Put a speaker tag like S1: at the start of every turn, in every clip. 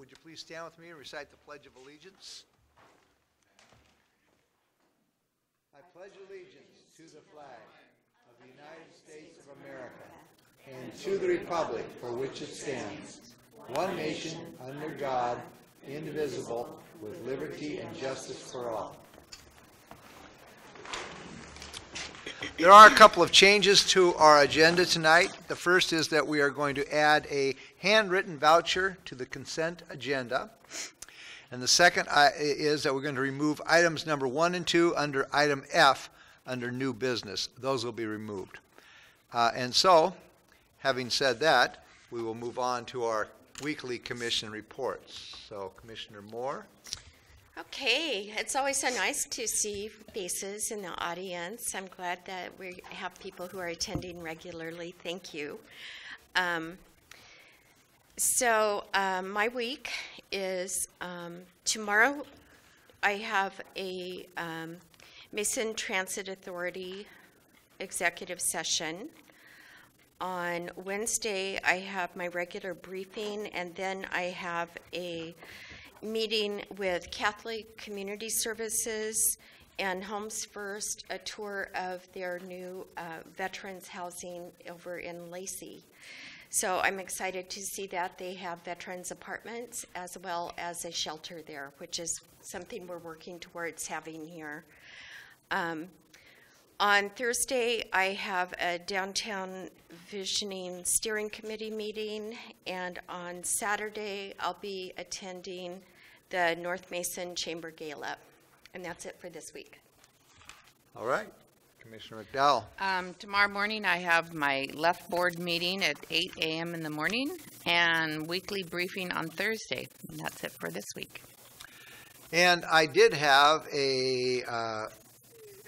S1: would you please stand with me and recite the Pledge of Allegiance? I pledge allegiance to the flag of the United States of America and to the republic for which it stands, one nation, under God, indivisible, with liberty and justice for all. There are a couple of changes to our agenda tonight. The first is that we are going to add a handwritten voucher to the consent agenda. And the second is that we're going to remove items number 1 and 2 under item F under new business. Those will be removed. And so, having said that, we will move on to our weekly commission reports. So, Commissioner Moore.
S2: Okay, it's always so nice to see faces in the audience. I'm glad that we have people who are attending regularly. Thank you. My week is tomorrow I have a Mason Transit Authority executive session. On Wednesday I have my regular briefing, and then I have a meeting with Catholic Community Services and Homes First, a tour of their new veterans housing over in Lacey. So I'm excited to see that. They have veterans apartments as well as a shelter there, which is something we're working towards having here. On Thursday, I have a Downtown Visioning Steering Committee meeting, and on Saturday, I'll be attending the North Mason Chamber Gala. And that's it for this week.
S1: All right. Commissioner McDowell.
S3: Tomorrow morning, I have my left board meeting at 8 a.m. in the morning and weekly briefing on Thursday. And that's it for this week.
S1: And I did have a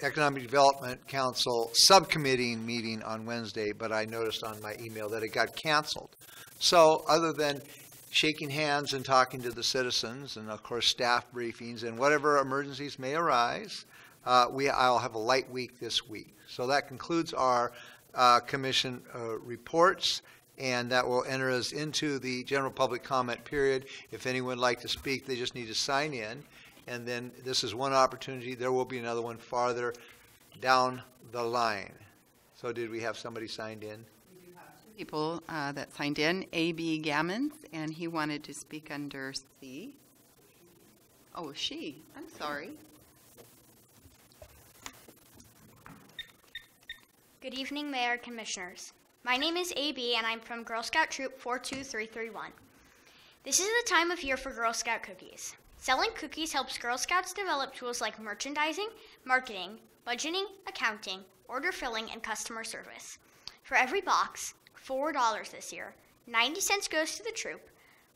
S1: Economic Development Council subcommittee meeting on Wednesday, but I noticed on my email that it got canceled. So other than shaking hands and talking to the citizens and, of course, staff briefings and whatever emergencies may arise, I'll have a light week this week. So that concludes our commission reports, and that will enter us into the general public comment period. If anyone would like to speak, they just need to sign in. And then this is one opportunity. There will be another one farther down the line. So did we have somebody signed in?
S4: We do have 2 people that signed in. A.B. Gammons, and he wanted to speak under C. Oh, she. I'm sorry.
S5: Good evening, Mayor and Commissioners. My name is A.B. and I'm from Girl Scout Troop 42331. This is the time of year for Girl Scout cookies. Selling cookies helps Girl Scouts develop tools like merchandising, marketing, budgeting, accounting, order filling, and customer service. For every box, $4 this year, 90 cents goes to the troop,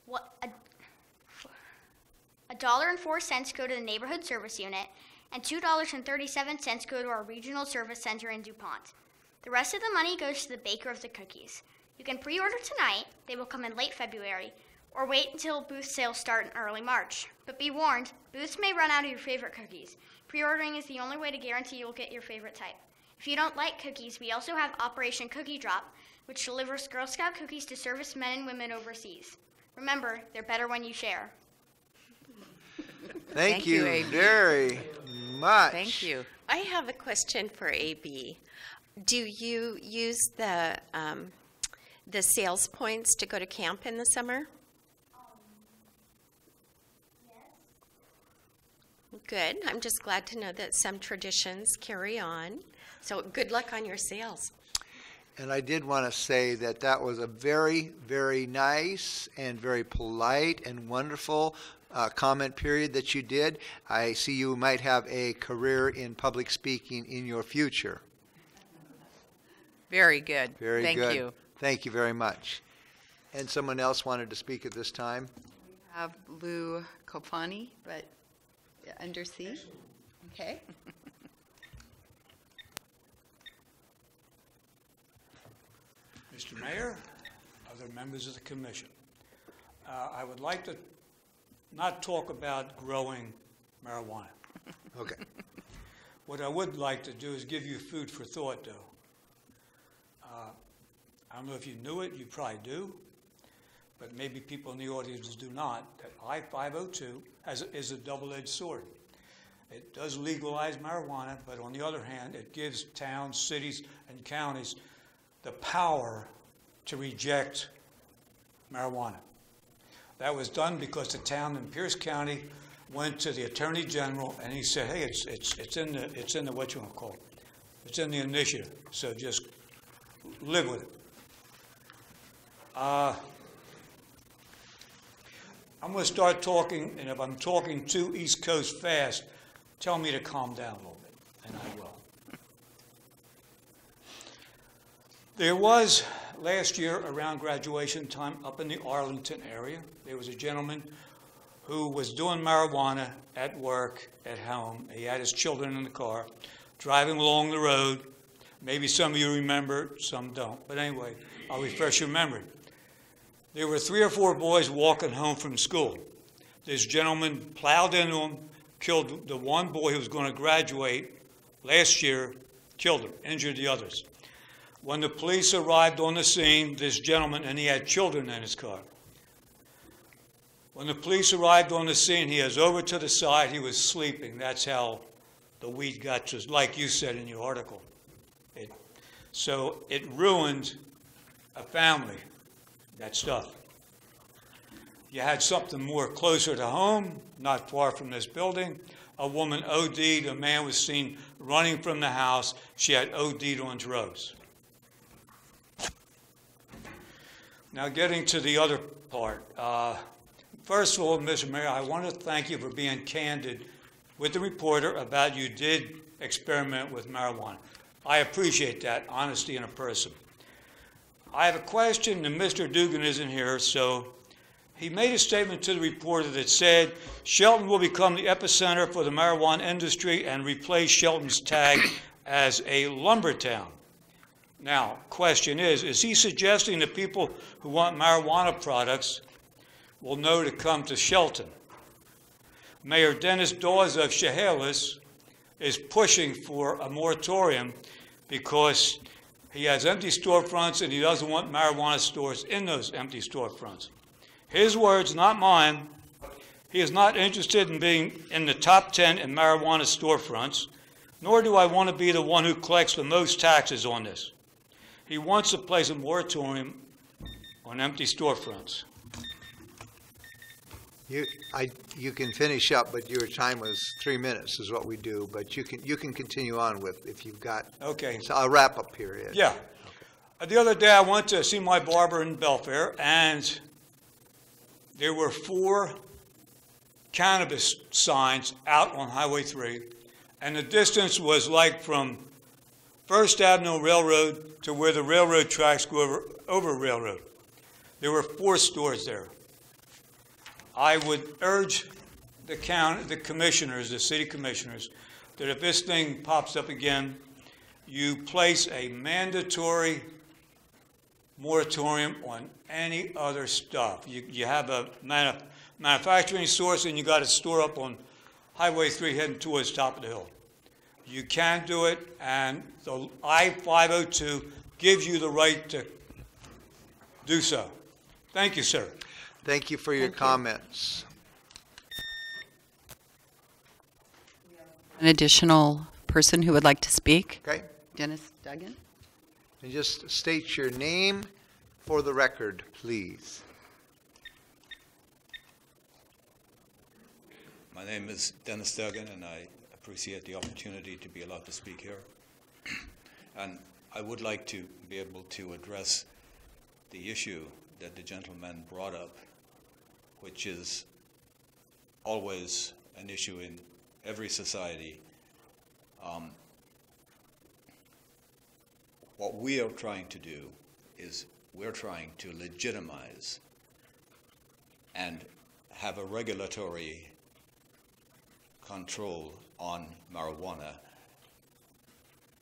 S5: $1.04 go to the neighborhood service unit, and $2.37 go to our regional service center in DuPont. The rest of the money goes to the baker of the cookies. You can pre-order tonight. They will come in late February, or wait until booth sales start in early March. But be warned, booths may run out of your favorite cookies. Pre-ordering is the only way to guarantee you'll get your favorite type. If you don't like cookies, we also have Operation Cookie Drop, which delivers Girl Scout cookies to service men and women overseas. Remember, they're better when you share.
S1: Thank you very much.
S3: Thank you.
S2: I have a question for AB. Do you use the sales points to go to camp in the summer? Good. I'm just glad to know that some traditions carry on. So good luck on your sales.
S1: And I did want to say that that was a very, very nice and very polite and wonderful comment period that you did. I see you might have a career in public speaking in your future.
S3: Very good.
S1: Very
S3: Thank
S1: good.
S3: you.
S1: Thank you very much. And someone else wanted to speak at this time?
S4: We have Lou Kofani, but under C. Okay.
S6: Mr. Mayor, other members of the commission, I would like to not talk about growing marijuana.
S1: Okay.
S6: What I would like to do is give you food for thought, though. I don't know if you knew it, you probably do, but maybe people in the audience do not, that I-502 is a double-edged sword. It does legalize marijuana, but on the other hand, it gives towns, cities, and counties the power to reject marijuana. That was done because the town in Pierce County went to the Attorney General and he said, "Hey, it's in the what you want to call it? It's in the initiative, so just live with it." I'm going to start talking, and if I'm talking too East Coast fast, tell me to calm down a little bit, and I will. There was, last year around graduation time up in the Arlington area, there was a gentleman who was doing marijuana at work, at home. He had his children in the car, driving along the road. Maybe some of you remember, some don't. But anyway, I'll refresh your memory. There were 3 or 4 boys walking home from school. This gentleman plowed into them, killed the one boy who was going to graduate last year, killed him, injured the others. When the police arrived on the scene, this gentleman, and he had children in his car. When the police arrived on the scene, he was over to the side, he was sleeping. That's how the weed got to, like you said in your article. So it ruined a family, that stuff. You had something more closer to home, not far from this building. A woman OD'd, a man was seen running from the house. She had OD'd on drugs. Now getting to the other part. First of all, Mr. Mayor, I want to thank you for being candid with the reporter about you did experiment with marijuana. I appreciate that, honesty in a person. I have a question, and Mr. Dugan isn't here, so he made a statement to the reporter that said, Shelton will become the epicenter for the marijuana industry and replace Shelton's tag as a lumber town. Now, question is he suggesting that people who want marijuana products will know to come to Shelton? Mayor Dennis Dawes of Chehalis is pushing for a moratorium because he has empty storefronts and he doesn't want marijuana stores in those empty storefronts. His words, not mine. He is not interested in being in the top 10 in marijuana storefronts, nor do I want to be the one who collects the most taxes on this. He wants to place a moratorium on empty storefronts.
S1: You can finish up, but your time was 3 minutes is what we do. But you can continue on with if you've got.
S6: Okay.
S1: So a wrap up period.
S6: Yeah. Okay. The other day I went to see my barber in Belfair, and there were 4 cannabis signs out on Highway 3, and the distance was like from First Avenue Railroad to where the railroad tracks go over railroad. There were 4 stores there. I would urge the commissioners, the city commissioners, that if this thing pops up again, you place a mandatory moratorium on any other stuff. You have a manufacturing source and you got a store up on Highway 3 heading towards the top of the hill. You can do it, and the I-502 gives you the right to do so. Thank you, sir.
S1: Thank you for your comments.
S4: An additional person who would like to speak?
S1: Okay.
S4: Dennis Duggan.
S1: And just state your name for the record, please.
S7: My name is Dennis Duggan, and I appreciate the opportunity to be allowed to speak here. And I would like to be able to address the issue that the gentleman brought up, which is always an issue in every society. What we are trying to do is we're trying to legitimize and have a regulatory control on marijuana,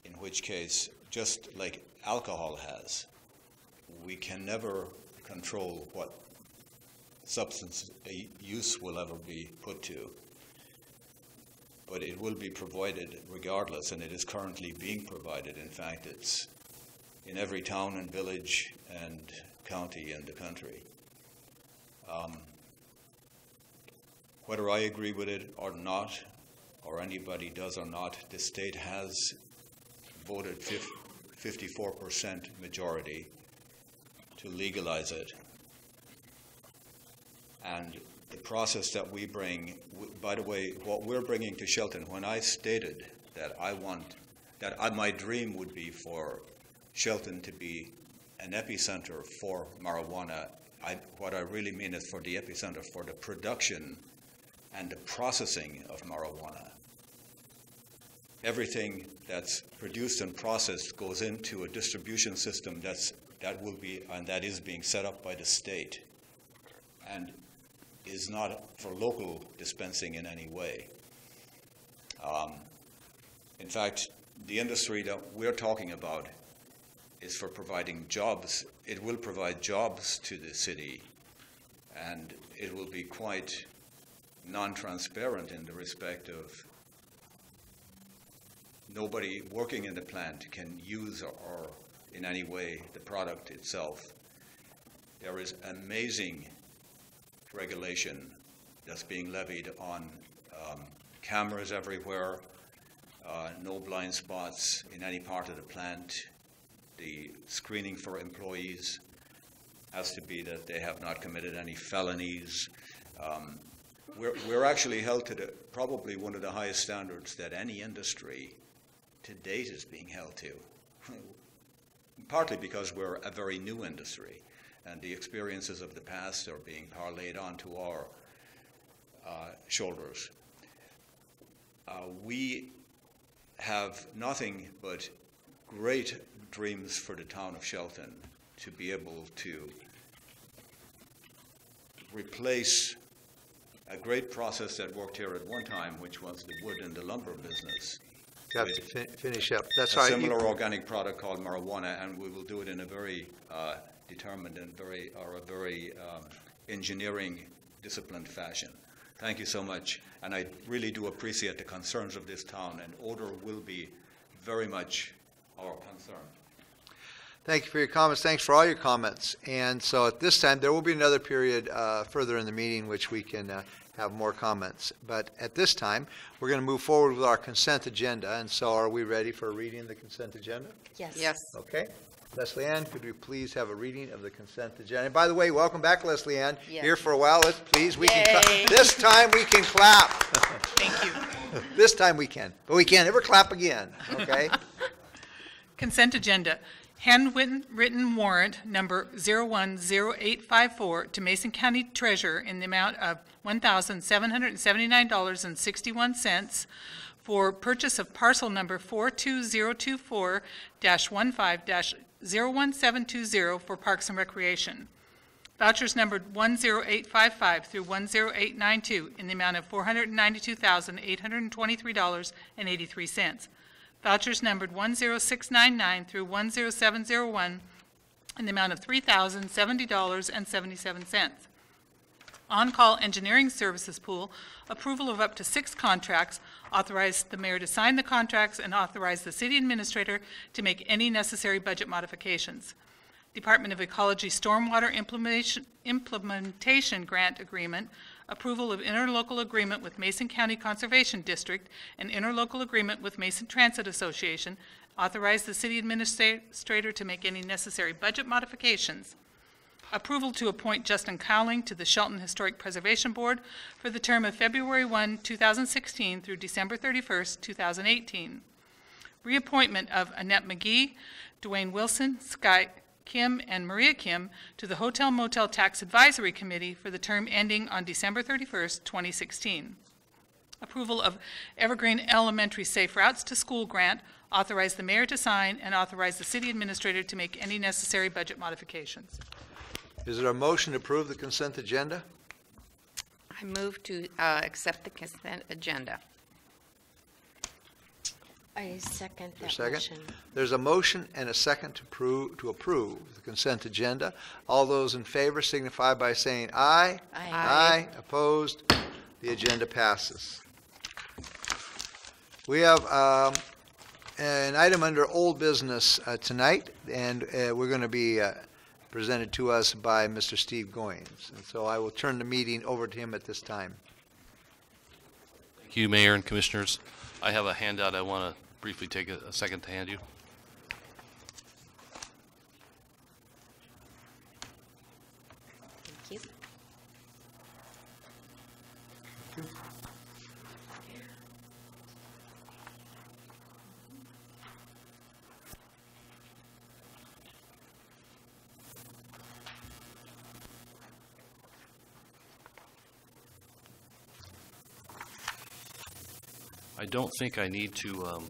S7: in which case, just like alcohol has, we can never control what substance use will ever be put to, but it will be provided regardless, and it is currently being provided. In fact, it's in every town and village and county in the country. Whether I agree with it or not, or anybody does or not, the state has voted 54% majority to legalize it. And the process that we bring, by the way, what we're bringing to Shelton, when I stated that my dream would be for Shelton to be an epicenter for marijuana, what I really mean is for the epicenter for the production and the processing of marijuana. Everything that's produced and processed goes into a distribution system that is being set up by the state and is not for local dispensing in any way. In fact, the industry that we're talking about is for providing jobs. It will provide jobs to the city, and it will be quite non-transparent in the respect of nobody working in the plant can use or in any way the product itself. There is amazing regulation that's being levied on cameras everywhere, no blind spots in any part of the plant. The screening for employees has to be that they have not committed any felonies. We're actually held to probably one of the highest standards that any industry to date is being held to, partly because we're a very new industry and the experiences of the past are being parlayed onto our shoulders. We have nothing but great dreams for the town of Shelton to be able to replace a great process that worked here at one time, which was the wood and the lumber business.
S1: Got to finish up. That's
S7: a
S1: right.
S7: Similar organic product called marijuana, and we will do it in a very determined and very engineering disciplined fashion. Thank you so much, and I really do appreciate the concerns of this town, and odor will be very much our concern.
S1: Thank you for your comments. Thanks for all your comments. And so at this time, there will be another period further in the meeting which we can have more comments. But at this time, we're going to move forward with our consent agenda. And so are we ready for a reading of the consent agenda?
S2: Yes.
S4: Yes.
S1: Okay. Leslie Ann, could we please have a reading of the consent agenda? And by the way, welcome back, Leslie Ann.
S2: Yes.
S1: Here for a while. Let's please. We can clap. This time we can clap.
S8: Thank you.
S1: This time we can. But we can't ever clap again. Okay?
S8: Consent agenda. Handwritten warrant number 010854 to Mason County Treasurer in the amount of $1,779.61 for purchase of parcel number 42024-15-01720 for Parks and Recreation. Vouchers numbered 10855 through 10892 in the amount of $492,823.83. Vouchers numbered 10699 through 10701 in the amount of $3,070.77. On-call engineering services pool, approval of up to 6 contracts, authorize the mayor to sign the contracts and authorize the city administrator to make any necessary budget modifications. Department of Ecology Stormwater Implementation Grant Agreement, approval of interlocal agreement with Mason County Conservation District and interlocal agreement with Mason Transit Association, authorize the city administrator to make any necessary budget modifications. Approval to appoint Justin Cowling to the Shelton Historic Preservation Board for the term of February 1, 2016 through December 31st, 2018. Reappointment of Annette McGee, Dwayne Wilson, Sky Kim, and Maria Kim to the Hotel Motel Tax Advisory Committee for the term ending on December 31st, 2016. Approval of Evergreen Elementary Safe Routes to School Grant, authorize the mayor to sign and authorize the city administrator to make any necessary budget modifications.
S1: Is there a motion to approve the consent agenda?
S3: I move to accept the consent agenda.
S2: I second that
S1: Second?
S2: motion.
S1: There's a motion and a second to approve the consent agenda. All those in favor signify by saying aye.
S2: Aye.
S1: Aye. Opposed? The agenda passes. We have an item under old business tonight, and we're going to be presented to us by Mr. Steve Goins. And so I will turn the meeting over to him at this time.
S9: Thank you, Mayor and Commissioners. I have a handout I want to briefly take a second to hand you.
S2: Thank you.
S9: I don't think I need to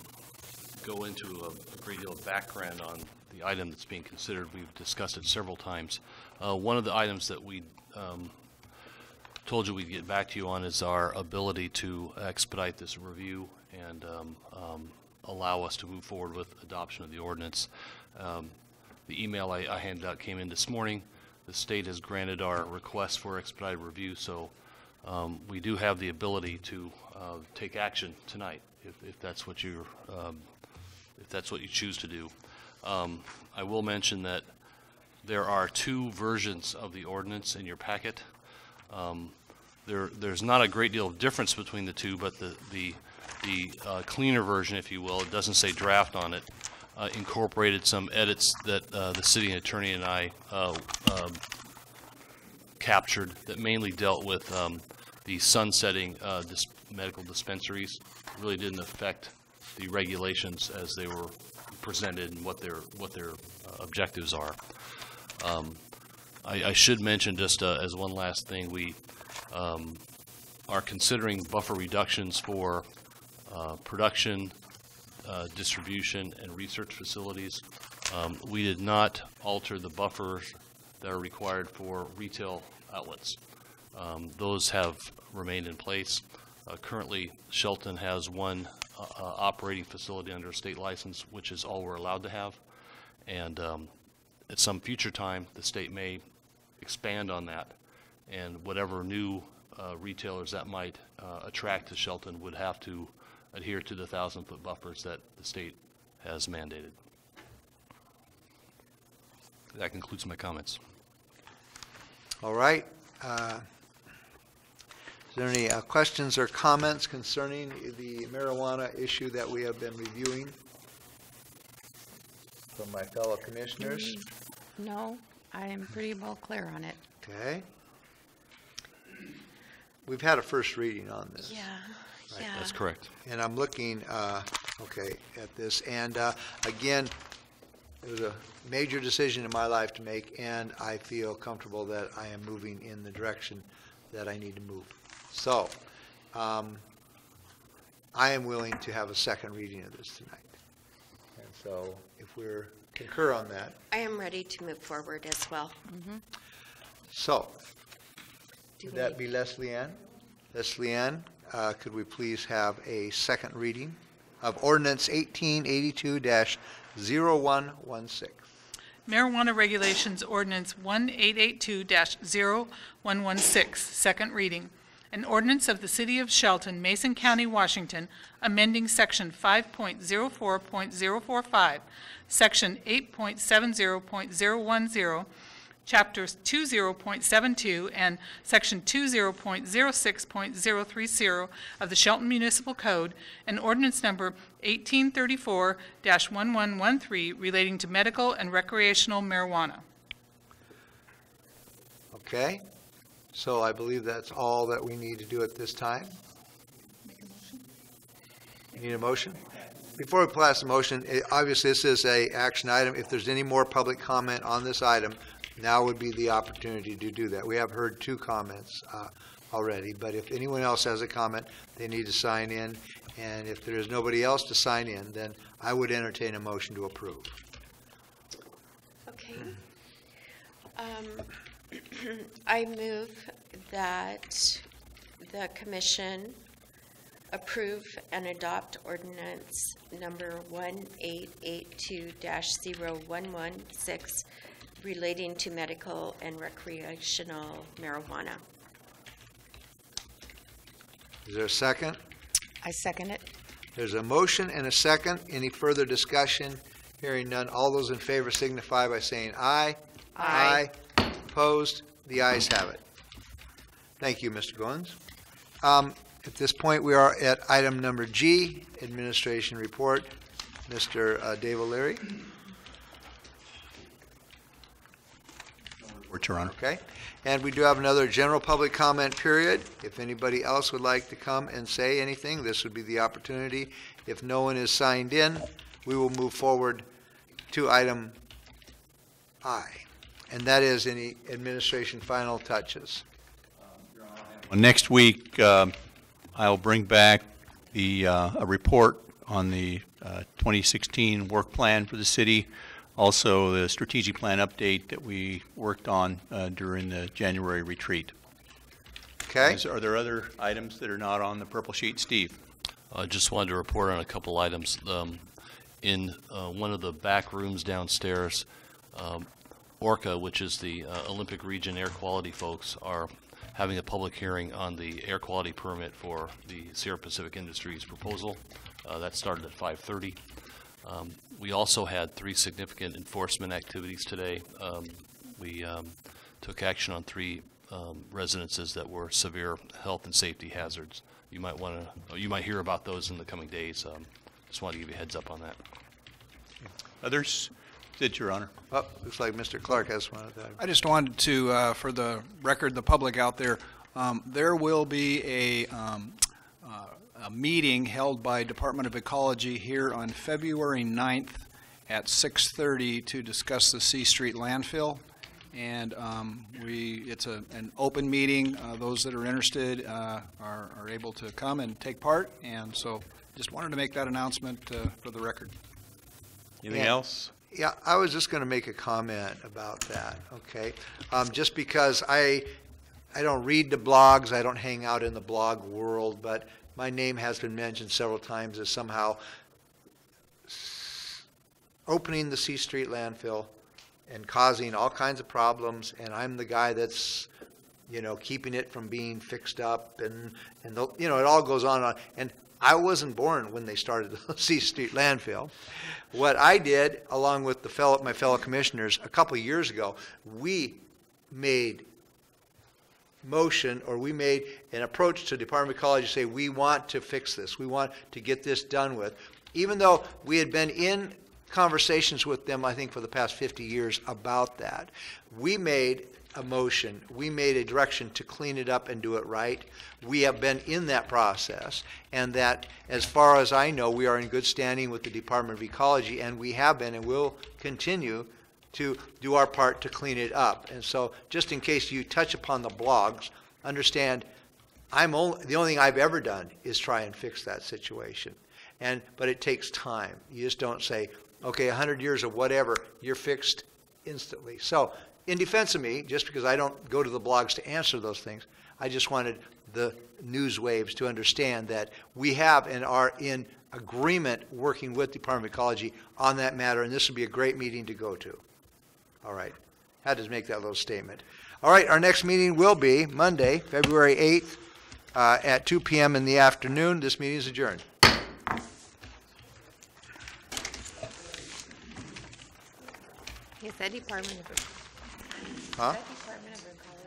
S9: go into a great deal of background on the item that's being considered. We've discussed it several times. One of the items that we told you we'd get back to you on is our ability to expedite this review and allow us to move forward with adoption of the ordinance. The email I handed out came in this morning. The state has granted our request for expedited review, so we do have the ability to take action tonight if that's what you choose to do. I will mention that there are two versions of the ordinance in your packet. There's not a great deal of difference between the two, but the cleaner version, if you will, it doesn't say draft on it, incorporated some edits that the city attorney and I captured that mainly dealt with the sunsetting medical dispensaries. Really didn't affect the regulations as they were presented and what their objectives are. I should mention just as one last thing, we are considering buffer reductions for production, distribution, and research facilities. We did not alter the buffers that are required for retail outlets. Those have remained in place. Currently, Shelton has one operating facility under a state license, which is all we're allowed to have. And at some future time, the state may expand on that, and whatever new retailers that might attract to Shelton would have to adhere to the 1,000-foot buffers that the state has mandated. That concludes my comments.
S1: All right. Is there any questions or comments concerning the marijuana issue that we have been reviewing from my fellow commissioners?
S3: No, I am pretty well clear on it.
S1: Okay. We've had a first reading on this.
S2: Yeah,
S1: Right,
S2: yeah.
S9: That's correct.
S1: And I'm looking, okay, at this. And again, it was a major decision in my life to make, and I feel comfortable that I am moving in the direction that I need to move. So, I am willing to have a second reading of this tonight. And so, if we're concur on that.
S2: I am ready to move forward as well.
S1: So, would that be Leslie Ann? Leslie Ann, could we please have a second reading of Ordinance 1882-0116?
S8: Marijuana Regulations Ordinance 1882-0116, second reading. An ordinance of the City of Shelton, Mason County, Washington, amending Section 5.04.045, Section 8.70.010, Chapters 20.72 and Section 20.06.030 of the Shelton Municipal Code, and ordinance number 1834-1113 relating to medical and recreational marijuana.
S1: Okay, so I believe that's all that we need to do at this time. You need a motion? Before we pass the motion, obviously this is an action item. If there's any more public comment on this item, now would be the opportunity to do that. We have heard two comments already, but if anyone else has a comment, they need to sign in. And if there is nobody else to sign in, then I would entertain a motion to approve.
S2: Okay. I move that the commission approve and adopt ordinance number 1882-0116 relating to medical and recreational marijuana.
S1: Is there a second?
S3: I second it.
S1: There's a motion and a second. Any further discussion? Hearing none. All those in favor signify by saying aye.
S2: Aye.
S1: Opposed? The ayes have it. Thank you, Mr. Goins. At this point, we are at item number G, Administration Report. Mr. Dave O'Leary.
S10: Report, Your Honor.
S1: Okay. And we do have another general public comment period. If anybody else would like to come and say anything, this would be the opportunity. If no one is signed in, we will move forward to item I, and that is any administration final touches.
S10: Well, next week, I'll bring back a report on the 2016 work plan for the city, also the strategic plan update that we worked on during the January retreat.
S1: Okay.
S10: Are there other items that are not on the purple sheet? Steve?
S9: I just wanted to report on a couple items. In one of the back rooms downstairs, ORCA, which is the Olympic Region Air Quality folks, are having a public hearing on the air quality permit for the Sierra Pacific Industries proposal. That started at 5:30. We also had 3 significant enforcement activities today. We took action on 3 residences that were severe health and safety hazards. You might hear about those in the coming days. Just wanted to give you a heads up on that.
S10: Others? Sit, Your Honor.
S1: Oh, looks like Mr. Clark has one of them.
S11: I just wanted to, for the record, the public out there, there will be a meeting held by Department of Ecology here on February 9th at 6:30 to discuss the C Street landfill. And it's an open meeting. Those that are interested are able to come and take part. And so just wanted to make that announcement for the record.
S10: Anything else?
S1: Yeah, I was just going to make a comment about that, okay? Just because I don't read the blogs, I don't hang out in the blog world, but my name has been mentioned several times as somehow opening the C Street landfill and causing all kinds of problems, and I'm the guy that's, keeping it from being fixed up, and it all goes on. And I wasn't born when they started the C Street landfill. What I did, along with my fellow commissioners, a couple of years ago, we made an approach to Department of Ecology to say, we want to fix this. We want to get this done with. Even though we had been in conversations with them, I think, for the past 50 years about that, we made a motion, we made a direction to clean it up and do it right. We have been in that process, and that, as far as I know, we are in good standing with the Department of Ecology, and we have been and will continue to do our part to clean it up. And so, just in case you touch upon the blogs, understand the only thing I've ever done is try and fix that situation. But it takes time. You just don't say, okay, 100 years of whatever, you're fixed instantly. So, in defense of me, just because I don't go to the blogs to answer those things, I just wanted the news waves to understand that we have and are in agreement working with Department of Ecology on that matter, and this would be a great meeting to go to. All right. Had to make that little statement. All right, our next meeting will be Monday, February 8th at 2 p.m. in the afternoon. This meeting is adjourned.
S2: Is that Department of
S1: Huh?
S2: Department of Ecology?